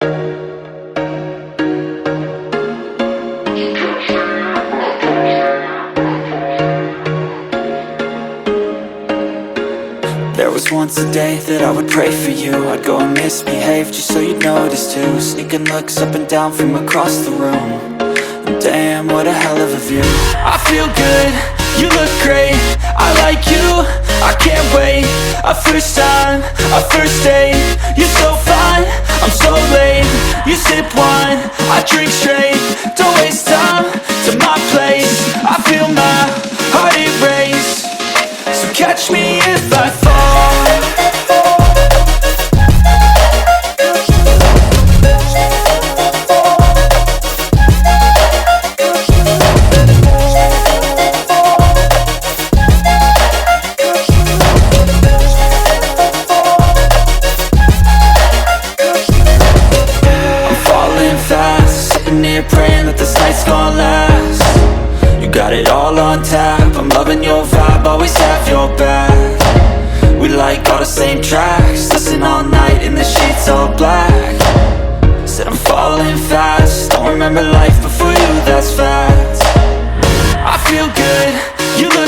There was once a day that I would pray for you. I'd go and misbehave just so you'd notice too. Sneaking looks up and down from across the room. And damn, what a hell of a view. I feel good, you look great, I like you, I can't wait. A first time, a first date. You're so fine, I'm so late. You sip wine, I drink straight. Don't waste time to my place. I feel my heart erase. So catch me if I fall. Sitting here praying that this night's gonna last. You got it all on tap, I'm loving your vibe, always have your back. We like all the same tracks, listen all night in the sheets all black. Said I'm falling fast, don't remember life before you, that's fact. I feel good, you look